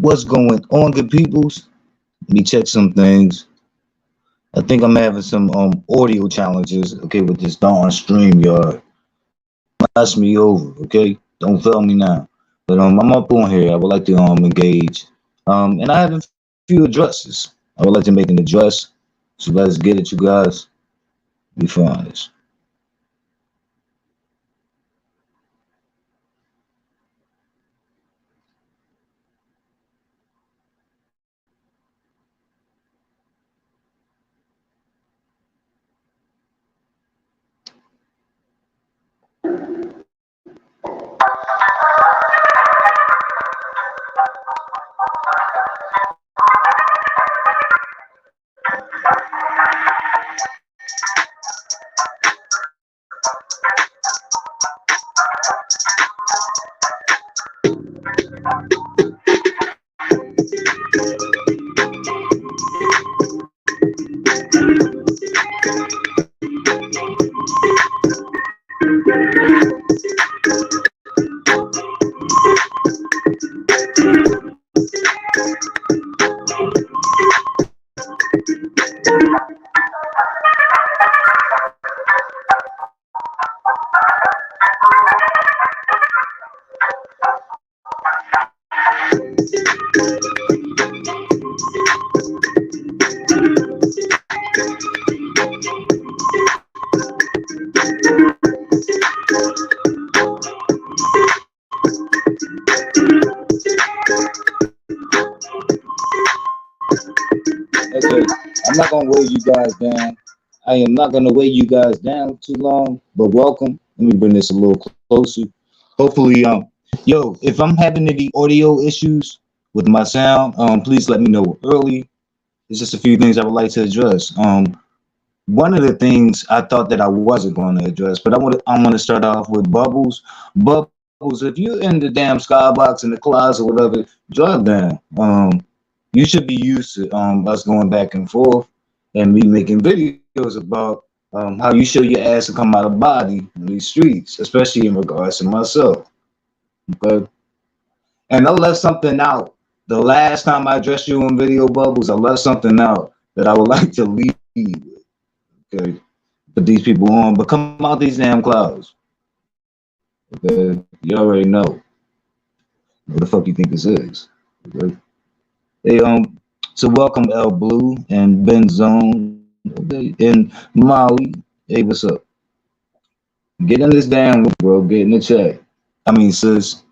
What's going on, good peoples? Let me check some things. I think I'm having some audio challenges, okay, with this darn StreamYard. Pass me over, okay? Don't fail me now. But I'm up on here. I would like to engage. And I have a few addresses. I would like to make an address. So let's get it, you guys. Be honest. Okay, I'm not gonna weigh you guys down. I am not gonna weigh you guys down too long, but welcome. Let me bring this a little closer. Hopefully, yo, if I'm having any audio issues with my sound, please let me know early. There's just a few things I would like to address. One of the things I thought that I wasn't going to address, but I'm gonna start off with Bubbles. Bubbles, if you're in the damn skybox in the closet or whatever, drop down. You should be used to us going back and forth and me making videos about how you show your ass to come out of body in these streets, especially in regards to myself. Okay. And I left something out. The last time I addressed you on video, Bubbles, I left something out that I would like to leave with. Okay. Put these people on, but come out these damn clouds. Okay. You already know. What the fuck you think this is? Okay. Hey, so welcome L Blue and Ben Zone, okay, and Molly. Hey, what's up? Get in this damn room, bro. Get in the chat. I mean, sis,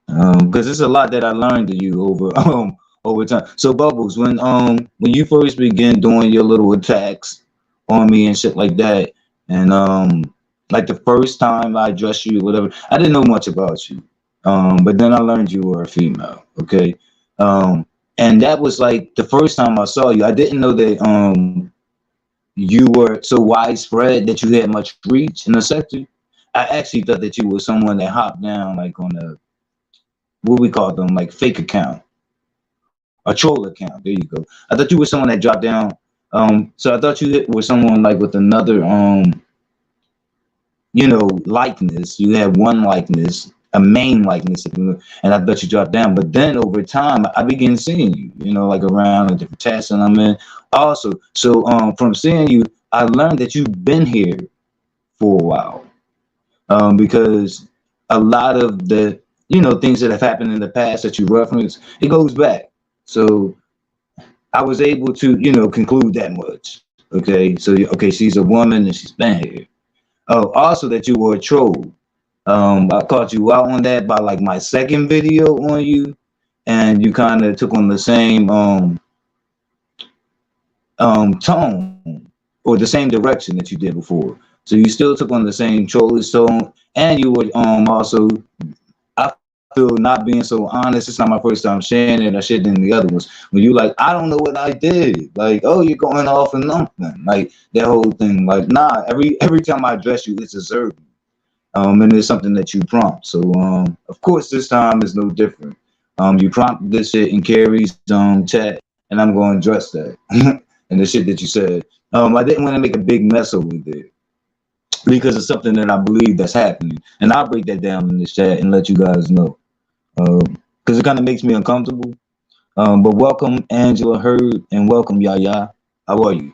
because there's a lot that I learned to you over over time. So Bubbles, when you first began doing your little attacks on me and shit like that, and like the first time I addressed you, whatever, I didn't know much about you. But then I learned you were a female. Okay. And that was like the first time I saw you. I didn't know that you were so widespread that you had much reach in the sector. I actually thought that you were someone that hopped down like on a what we call them like fake account, a troll account. There you go. I thought you were someone that dropped down. So I thought you were someone like with another likeness. You had one likeness, a main likeness, and I thought you dropped down. But then over time, I began seeing you, like around the different chats that I'm in. Also, so from seeing you, I learned that you've been here for a while, because a lot of the things that have happened in the past that you reference, it goes back. So I was able to conclude that much. Okay, so okay, she's a woman and she's been here. Oh, also that you were a troll. I caught you out on that by like my second video on you, and you kind of took on the same tone or the same direction that you did before. So you still took on the same trollish tone, and you were also, I feel, not being so honest. It's not my first time sharing it. I shared it in the other ones. When you like, I don't know what I did. Like, oh, you're going off and nothing. Like that whole thing. Like, nah. Every time I address you, it's deserving. And it's something that you prompt. So of course this time is no different. You prompted this shit in Carrie's chat, and I'm going to address that and the shit that you said. I didn't want to make a big mess over there because it's something that I believe that's happening, and I'll break that down in this chat and let you guys know. because it kind of makes me uncomfortable. But welcome Angela Hurd and welcome Yaya. How are you?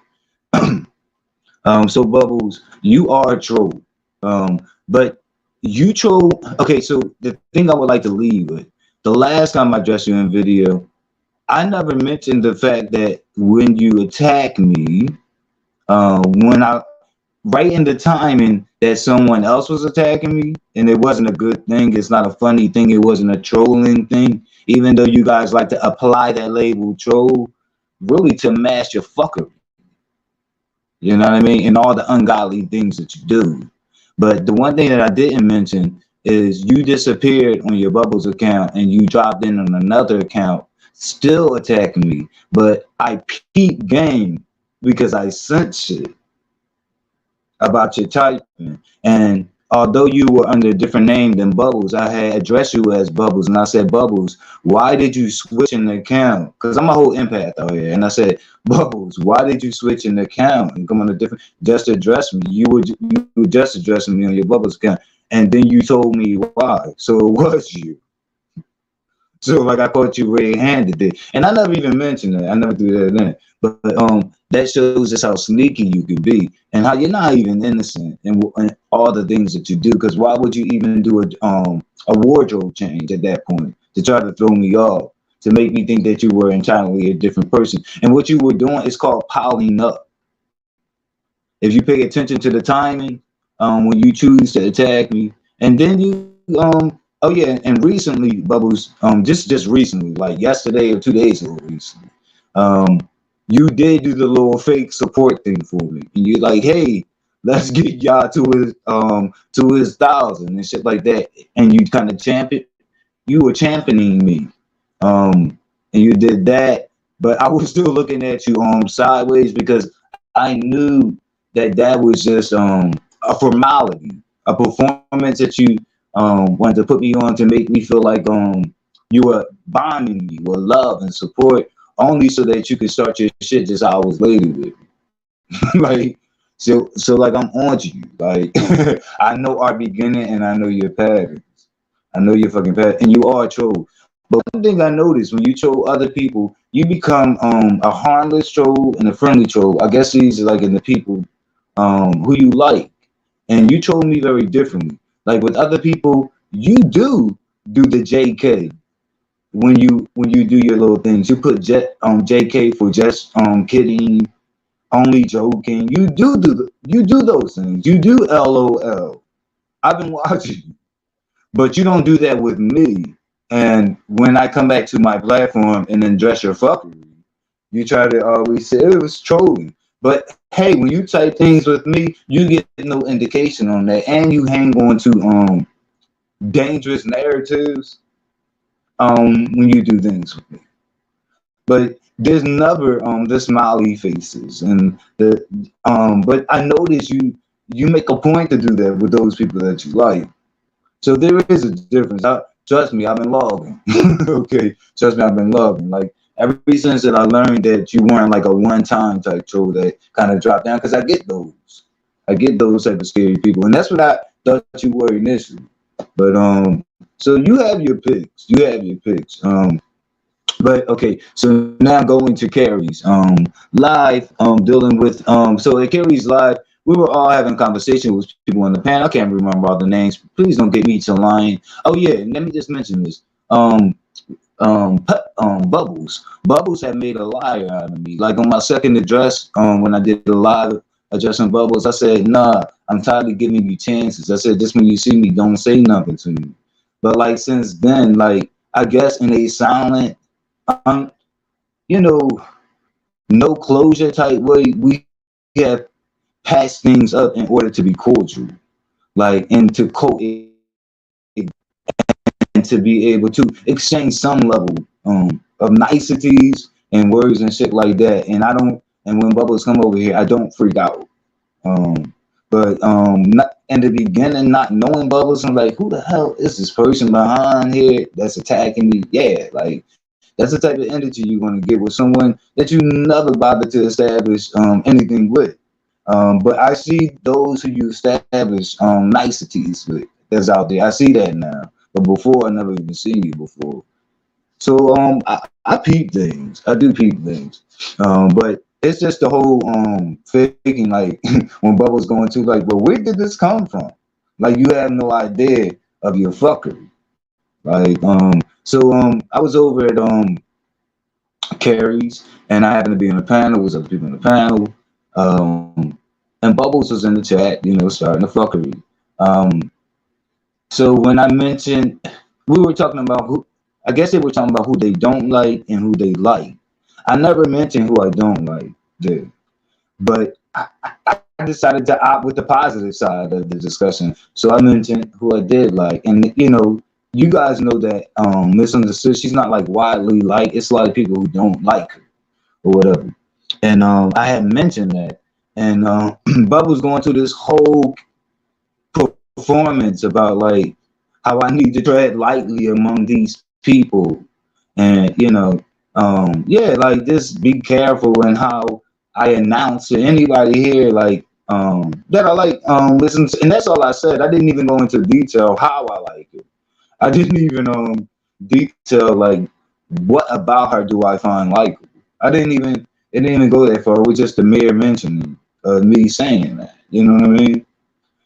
So Bubbles, you are a troll. But you troll. Okay, so the thing I would like to leave with, the last time I addressed you in video, I never mentioned the fact that when you attack me, when I right in the timing that someone else was attacking me, and it wasn't a good thing. It's not a funny thing. It wasn't a trolling thing. Even though you guys like to apply that label troll, really to mask your fuckery. You know what I mean? And all the ungodly things that you do. But the one thing that I didn't mention is you disappeared on your Bubbles account and you dropped in on another account, still attacking me. But I peep game because I sent shit about your typing. And although you were under a different name than Bubbles, I had addressed you as Bubbles. And I said, Bubbles, why did you switch an account? Because I'm a whole empath out here. And I said, Bubbles, why did you switch an account and come on a different, just to address me? You were just addressing me on your Bubbles account. And then you told me why. So it was you. So like I caught you red-handed there. And I never even mentioned that. I never threw that in. But that shows just how sneaky you can be and how you're not even innocent and all the things that you do. Because why would you even do a wardrobe change at that point to try to throw me off, to make me think that you were entirely a different person? And what you were doing is called piling up. If you pay attention to the timing, when you choose to attack me, and then you oh yeah, and recently, Bubbles, just recently, like yesterday or 2 days ago, recently, you did do the little fake support thing for me, and you're like, hey, let's get y'all to his 1,000 and shit like that, and you kind of you were championing me, and you did that, but I was still looking at you sideways because I knew that that was just a formality, a performance that you wanted to put me on to make me feel like you were bonding me with love and support, only so that you could start your shit just how I was lazy with me. Like so like I'm on to you. Like I know our beginning and I know your patterns. I know your fucking pattern, and you are a troll. But one thing I noticed when you troll other people, you become a harmless troll and a friendly troll. I guess these are like in the people who you like. And you troll me very differently. Like with other people, you do the JK when you do your little things. You put JK for just kidding, only joking. You do those things. You do LOL. I've been watching you, but you don't do that with me. And when I come back to my platform and then dress your fuckery, you try to always say it was trolling. But hey, when you type things with me, you get no indication on that, and you hang on to dangerous narratives when you do things with me. But there's never the smiley faces and the but I notice you make a point to do that with those people that you like. So there is a difference. Trust me, I've been logging. Okay, trust me, I've been logging. Like ever since that I learned that you weren't like a one-time type troll that kind of dropped down, because I get those. I get those type of scary people, and that's what I thought you were initially. But so you have your picks. You have your picks. But okay, so now going to Carrie's live dealing with so at Carrie's live we were all having conversation with people on the panel. I can't remember all the names. Please don't get me to lying. Oh yeah, and let me just mention this. Bubbles. Bubbles had made a liar out of me. Like on my second address, when I did the live addressing Bubbles, I said, nah, I'm tired of giving you chances. I said, just when you see me, don't say nothing to me. But like since then, like I guess in a silent you know, no closure type way, we have patched things up in order to be cordial, like and to and to be able to exchange some level of niceties and words and shit like that. And I don't. And when Bubbles come over here, I don't freak out. But not, in the beginning, not knowing Bubbles, I'm like, who the hell is this person behind here that's attacking me? Yeah, like that's the type of energy you want to get with someone that you never bothered to establish anything with. But I see those who you establish niceties with that's out there. I see that now. But before, I never even seen you before. So I peep things. I do peep things. But it's just the whole faking like when Bubbles going to like, well, where did this come from? Like you have no idea of your fuckery. Like I was over at Carrie's and I happened to be in the panel, was other people in the panel. And Bubbles was in the chat, starting the fuckery. Um so when I mentioned we were talking about who I guess they were talking about who they don't like and who they like. I never mentioned who I don't like there. But I decided to opt with the positive side of the discussion. So I mentioned who I did like. And you guys know that Misunderstood, she's not like widely liked. It's a lot of people who don't like her or whatever. And I had mentioned that. And Bubba's going through this whole performance about like how I need to tread lightly among these people. And yeah, like just be careful in how I announce to anybody here like that I like listen to, and that's all I said. I didn't even go into detail how I like it. I didn't even detail like what about her do I find likable. It didn't even go that far. It was just the mere mentioning of me saying that. You know what I mean?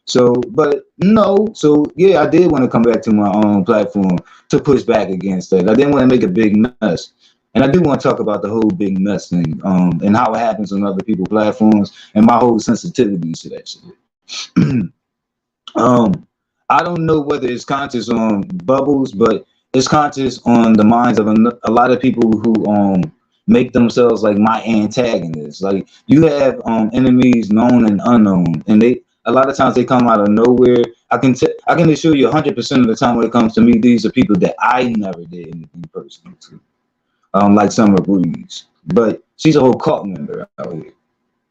So, but no, so yeah, I did want to come back to my own platform to push back against that. I didn't want to make a big mess. And I do want to talk about the whole big mess thing, and how it happens on other people's platforms and my whole sensitivity to that shit. I don't know whether it's conscious on Bubbles, but it's conscious on the minds of a lot of people who make themselves like my antagonists. Like you have enemies known and unknown, and they a lot of times they come out of nowhere. I can assure you 100% of the time when it comes to me, these are people that I never did anything personal to. Like Summer Breeze, but she's a whole cult member out here,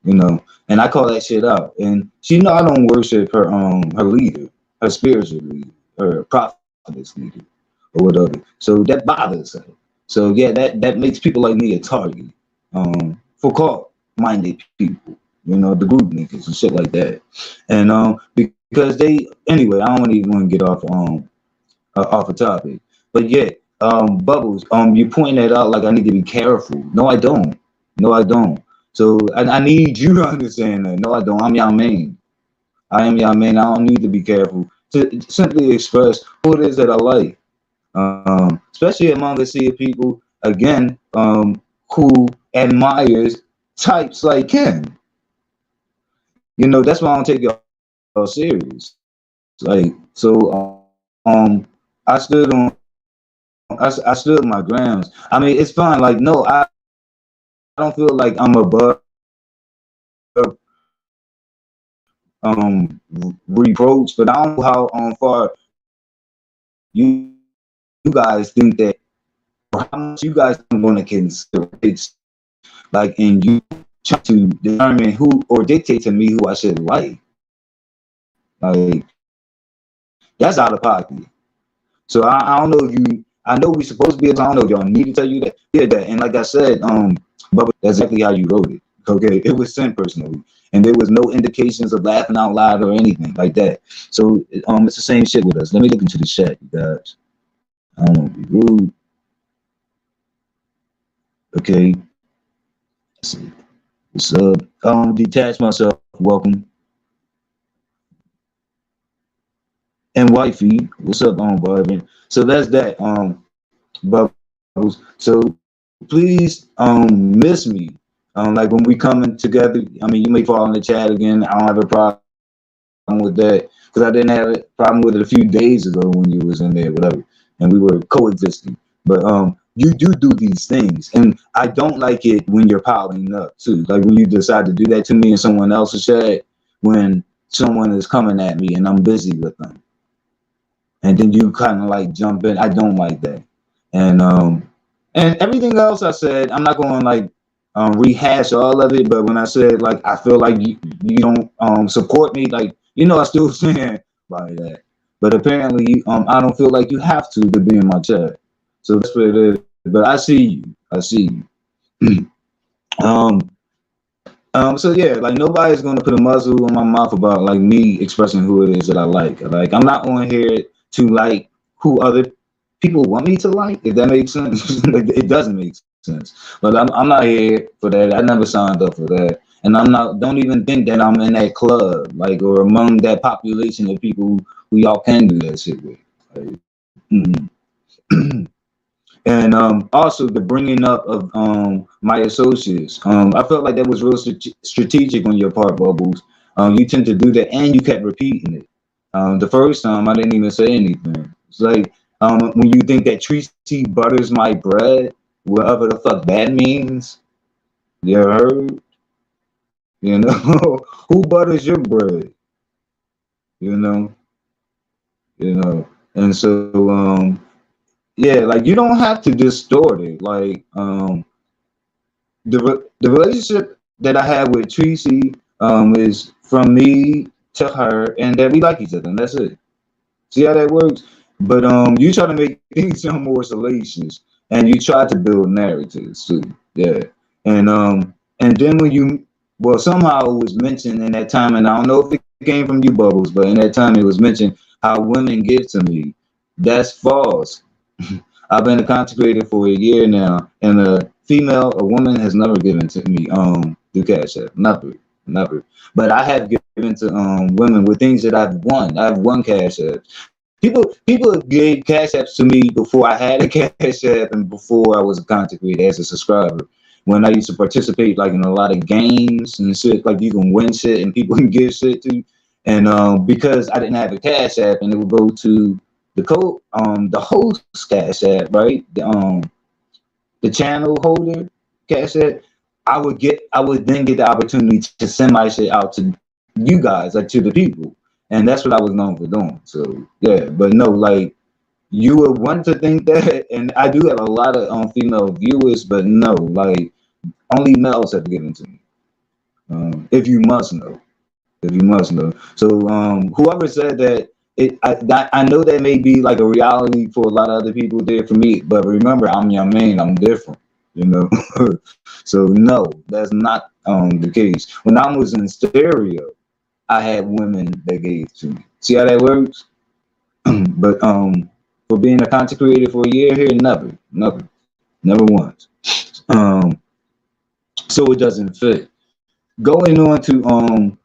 and I call that shit out. And she know I don't worship her leader, her spiritual leader, her prophetess leader, or whatever. So that bothers her. So yeah, that makes people like me a target for cult minded people, the group niggas and shit like that. And because they anyway, I don't even want to get off a topic, but yeah. Bubbles, you point that out like I need to be careful. No, I don't. No, I don't. So I need you to understand that. No, I don't. I'm your man. I am your man. I don't need to be careful to simply express who it is that I like. Especially among a sea of people, again, who admires types like Ken. That's why I don't take y'all serious. Like, so, I stood on I stood my grounds. I mean, it's fine. Like, no, I don't feel like I'm above reproach, but I don't know how far you guys think that, or how much you guys are going to consider it's like, and you try to determine who or dictate to me who I should like. Like, that's out of pocket. So I don't know if you. I know we're supposed to be. I don't know if y'all need to tell you that. Yeah, that. And like I said, Bubba, that's exactly how you wrote it. Okay, it was sent personally, and there was no indications of laughing out loud or anything like that. So it's the same shit with us. Let me look into the chat, you guys. I don't want to be rude. Okay. Let's see. What's up? Detach myself. Welcome. And wifey, what's up, Barbara? So that's that. Bubbles. So please miss me. Like when we coming together. I mean, you may fall in the chat again. I don't have a problem with that because I didn't have a problem with it a few days ago when you was in there, whatever, and we were coexisting. But you do these things, and I don't like it when you're piling up too. Like when you decide to do that to me in someone else's chat when someone is coming at me and I'm busy with them, and then you kind of like jump in. I don't like that, and everything else I said, I'm not going to like rehash all of it. But when I said like I feel like you don't support me, like I still stand by that. But apparently, I don't feel like you have to be in my chat. So that's what it is. But I see you. I see you. So yeah, like nobody's gonna put a muzzle on my mouth about like me expressing who it is that I like. Like I'm not on here to like who other people want me to like, if that makes sense. Like, it doesn't make sense. But I'm not here for that. I never signed up for that. And I'm not, don't even think that I'm in that club, like, or among that population of people who y'all can do that shit with. Like, and also the bringing up of my associates. I felt like that was real strategic on your part, Bubbles. You tend to do that, and you kept repeating it. The first time I didn't even say anything. It's like when you think that Tracy butters my bread, whatever the fuck that means. You heard? You know, who butters your bread? You know, and so yeah, like you don't have to distort it. Like the relationship that I have with Tracy is from me to her, and that we like each other, and that's it. See how that works? But you try to make things sound more salacious, and you try to build narratives too. Yeah, and then when you, well, somehow it was mentioned in that time, and I don't know if it came from you, Bubbles, but in that time it was mentioned how women give to me. That's false. I've been a content creator for a year now, and a woman has never given to me through Cash App. Never. But I have given to women with things that I've won. I've won Cash App. People gave Cash Apps to me before I had a Cash App and before I was a content creator as a subscriber. When I used to participate like in a lot of games and shit, like you can win shit and people can give shit to you. And because I didn't have a Cash App, and it would go to the host Cash App, right? The channel holder Cash App, I would then get the opportunity to send my shit out to you guys, like to the people. And that's what I was known for doing. So yeah, but no, like you would want to think that, and I do have a lot of female viewers, but no, like only males have given to me. If you must know. So whoever said that, I know that may be like a reality for a lot of other people there for me, but remember, I'm your man, I'm different, you know. So no, that's not the case. When I was in stereo, I had women that gave to me. See how that works? But for being a content creator for a year here, never once. So it doesn't fit. Going on to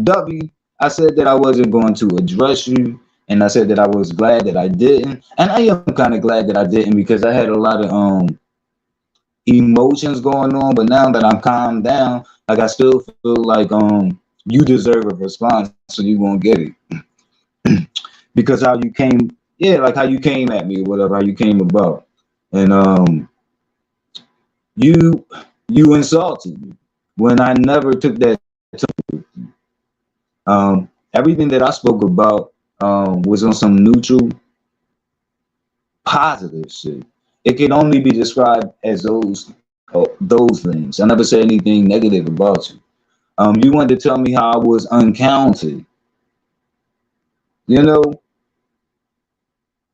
W, I said that I wasn't going to address you, and I said that I was glad that I didn't, and I am kind of glad that I didn't because I had a lot of emotions going on. But now that I'm calmed down, like I still feel like you deserve a response, so you gonna get it because how you came, yeah, like how you came at me, or whatever, how you came about, and you insulted me when I never took that. Everything that I spoke about was on some neutral, positive shit. It can only be described as those things. I never said anything negative about you. You wanted to tell me how I was uncounted. You know,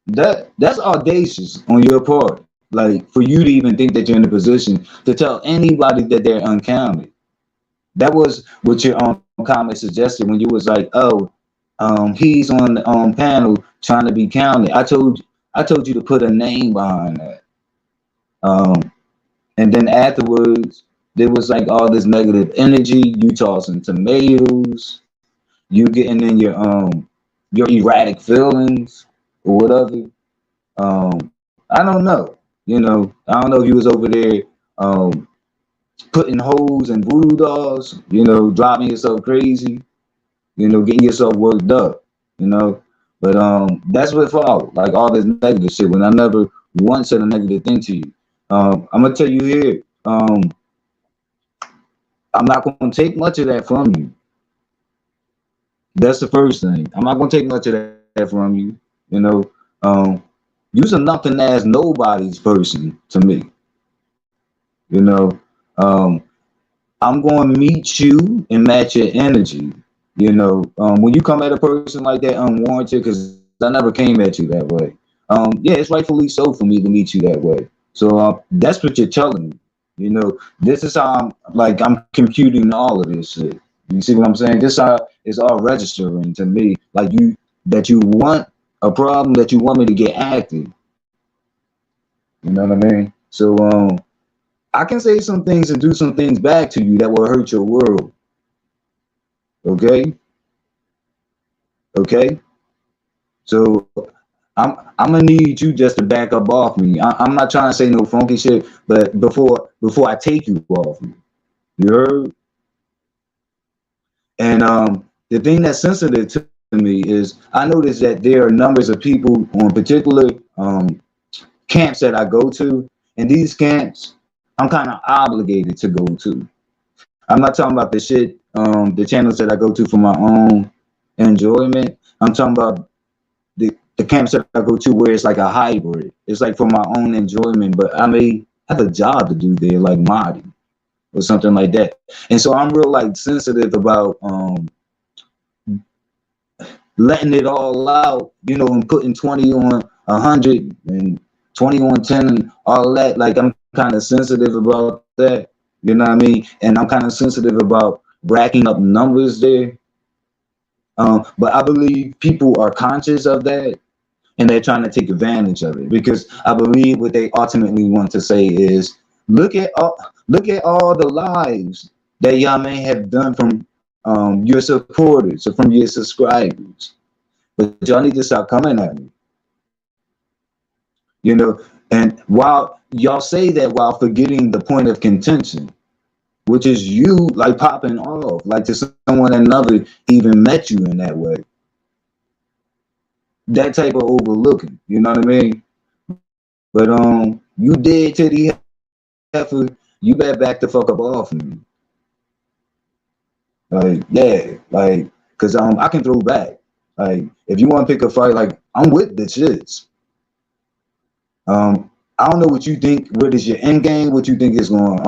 that's audacious on your part. Like for you to even think that you're in a position to tell anybody that they're uncounted. That was what your comment suggested when you was like, oh, he's on the panel trying to be counted. I told you to put a name behind that. And then afterwards, there was like all this negative energy. You tossing tomatoes. You getting in your erratic feelings or whatever. I don't know. You know, I don't know if you was over there putting holes in voodoo dolls, you know, driving yourself crazy, you know, getting yourself worked up, you know. But that's what followed, like all this negative shit when I never once said a negative thing to you. I'm gonna tell you here, I'm not gonna take much of that from you. That's the first thing. I'm not gonna take much of that from you, you know. You're a nothing ass nobody's person to me. You know, I'm going to meet you and match your energy. You know, when you come at a person like that unwarranted, because I never came at you that way. Yeah, it's rightfully so for me to meet you that way. So that's what you're telling me. You know, this is how I'm computing all of this shit. You see what I'm saying? This how it's all registering to me. Like that you want a problem, that you want me to get active. You know what I mean? So I can say some things and do some things back to you that will hurt your world. Okay? Okay? So I'm gonna need you just to back up off me. I'm not trying to say no funky shit, but before I take you off me. You heard? And the thing that's sensitive to me is I noticed that there are numbers of people on particular camps that I go to, and these camps I'm kind of obligated to go to. I'm not talking about the shit, the channels that I go to for my own enjoyment. I'm talking about the camps that I go to where it's like a hybrid. It's like for my own enjoyment, but I may have a job to do there, like modding or something like that. And so I'm real like sensitive about letting it all out, you know, and putting 20 on 100 and 20 on 10 and all that. Like I'm kind of sensitive about that, you know what I mean? And I'm kind of sensitive about racking up numbers there. But I believe people are conscious of that and they're trying to take advantage of it because I believe what they ultimately want to say is look at all the lives that y'all may have done from your supporters or from your subscribers. But y'all need to stop coming at me. You know, and while y'all say that while forgetting the point of contention, which is you like popping off, like to someone another even met you in that way. That type of overlooking, you know what I mean? But you did to the heifer, you better back the fuck up off me. Like, yeah, like, cause I can throw back. Like, if you want to pick a fight, like I'm with the shits. I don't know what you think. What is your end game? What you think is going,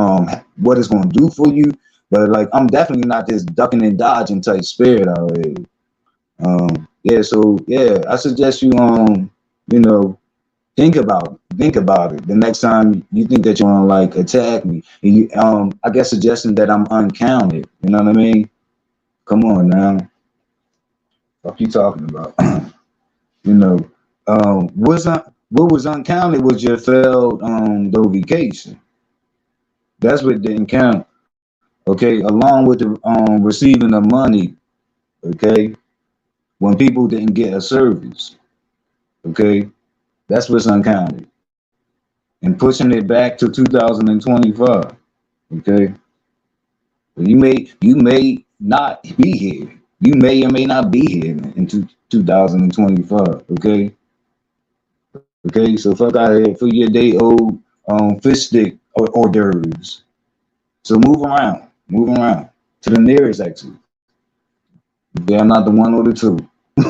what it's going to do for you? But like, I'm definitely not this ducking and dodging type spirit out here. Yeah. So yeah, I suggest you, you know, think about it. The next time you think that you want to like attack me, and you, I guess suggesting that I'm uncounted. You know what I mean? Come on now. What you talking about? You know, what was uncounted was your failed vacation. That's what didn't count. Okay, along with the receiving the money. Okay, when people didn't get a service. Okay, that's what's uncounted. And pushing it back to 2025. Okay, you may not be here. You may or may not be here in 2025. Okay. Okay, so fuck out of here for your day old fish stick or hors d'oeuvres. So move around to the nearest exit. Okay, I'm not the one or the two.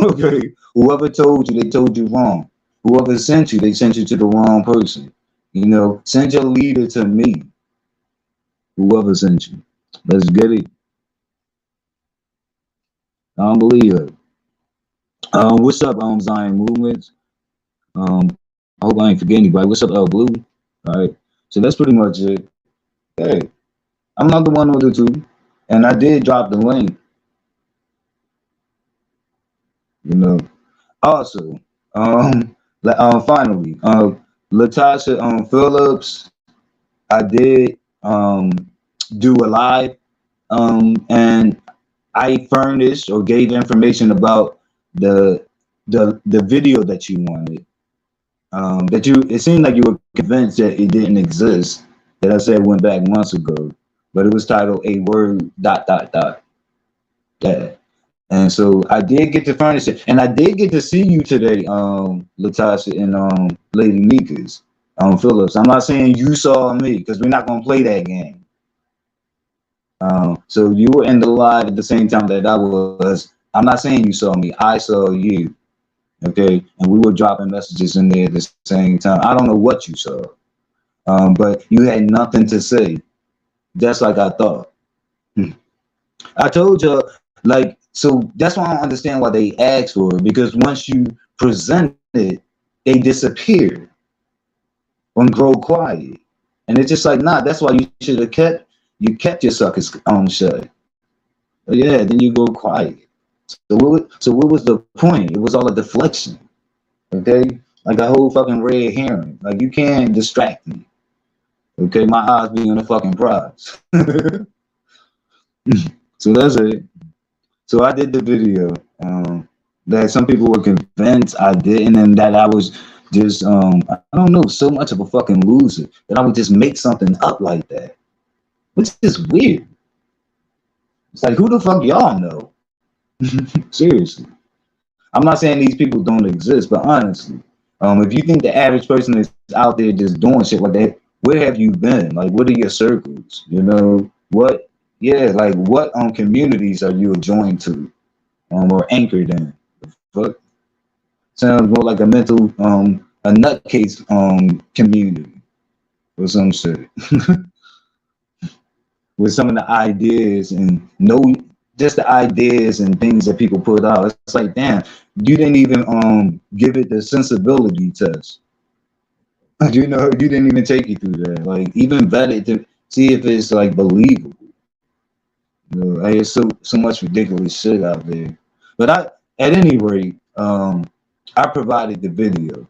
Okay, whoever told you, they told you wrong. Whoever sent you, they sent you to the wrong person. You know, send your leader to me. Whoever sent you. Let's get it. I don't believe it. What's up, Zion Movements? I hope I ain't forgetting anybody. What's up, Blue? All right. So that's pretty much it. Hey, I'm not the one or the two. And I did drop the link, you know. Also, finally, Latasha Phillips, I did do a live, and I furnished or gave information about the video that you wanted. That you it seemed like you were convinced that it didn't exist. That I said went back months ago, but it was titled "A Word dot dot dot." Yeah. And so I did get to furnish it, and I did get to see you today, Latasha and Lady Mika's Phillips. I'm not saying you saw me because we're not gonna play that game. So you were in the live at the same time that I was. I'm not saying you saw me. I saw you. Okay, and we were dropping messages in there at the same time. I don't know what you saw, but you had nothing to say, just like I thought. I told you, like, so that's why I don't understand why they asked for it, because once you present it, they disappear and grow quiet. And it's just like, nah, that's why you should have kept your suckers shut. But yeah, then you go quiet. So what was the point? It was all a deflection. Okay? like a whole fucking red herring. Like you can't distract me. Okay, my eyes be on the fucking prize. So that's it. So I did the video. That some people were convinced I didn't, and that I was just I don't know, so much of a fucking loser that I would just make something up like that, which is weird. It's like, who the fuck y'all know? Seriously. I'm not saying these people don't exist, but honestly, if you think the average person is out there just doing shit like that, where have you been? Like, what are your circles? You know, what? Yeah, like, what communities are you joined to or anchored in? Fuck, sounds more like a mental a nutcase community or some shit. With some of the ideas and no, just the ideas and things that people put out. It's like, damn, you didn't even give it the sensibility test. You know, you didn't even take it through that. Like even vet it to see if it's like believable. You know, like, there's so much ridiculous shit out there. But at any rate, I provided the video,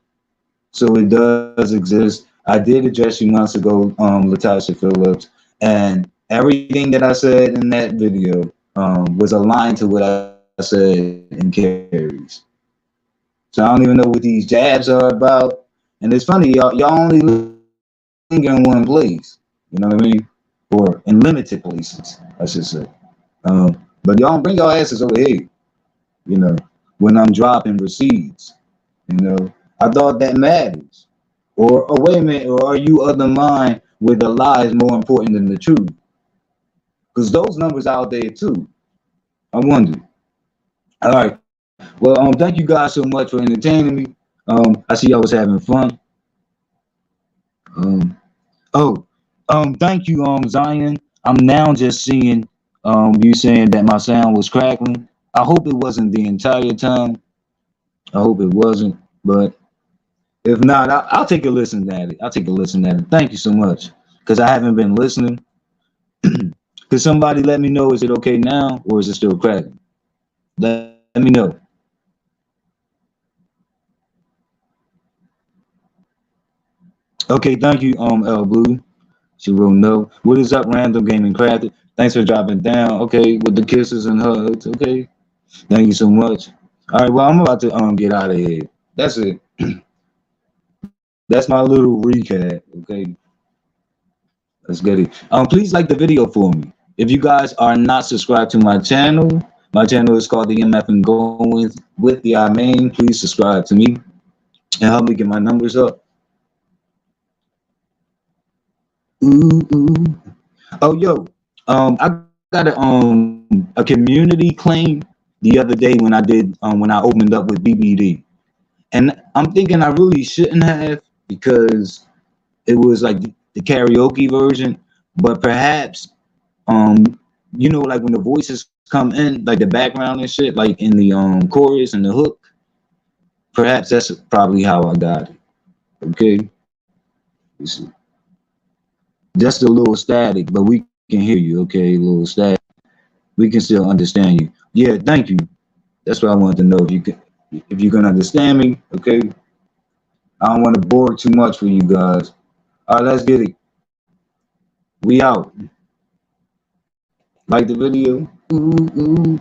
so it does exist. I did address you months ago, Latasha Phillips, and everything that I said in that video was aligned to what I said in Carrie's. So I don't even know what these jabs are about. And it's funny, y'all only linger in one place. You know what I mean? Or in limited places, I should say. But y'all bring your asses over here. You know, when I'm dropping receipts. You know, I thought that matters. Or oh, wait a minute, or are you of the mind where the lie is more important than the truth? Because those numbers out there too. I wonder. All right. Well, thank you guys so much for entertaining me. I see y'all was having fun. Oh, thank you, Zion. I'm now just seeing you saying that my sound was crackling. I hope it wasn't the entire time. I hope it wasn't, but if not, I'll take a listen at it. I'll take a listen at it. Thank you so much, because I haven't been listening. Could somebody let me know, is it okay now or is it still cracking? Let me know. Okay, thank you, L Blue. She wrote no. What is up, Random Gaming Crafted? Thanks for dropping down. Okay, with the kisses and hugs. Okay, thank you so much. All right, well, I'm about to get out of here. That's it. That's my little recap. Okay, let's get it. Please like the video for me. If you guys are not subscribed to my channel is called the MF and Going with the I main. Please subscribe to me and help me get my numbers up. Ooh, ooh. Oh, yo, I got a community claim the other day when I opened up with BBD, and I'm thinking I really shouldn't have, because it was like the karaoke version, but perhaps you know, like when the voices come in, like the background and shit, like in the chorus and the hook, perhaps that's probably how I got it. Okay, just a little static, but we can hear you. Okay, a little static. We can still understand you. Yeah, thank you. That's what I wanted to know, if you can understand me. Okay, I don't want to bore too much for you guys. All right, let's get it. We out. Like the video. Ooh, ooh.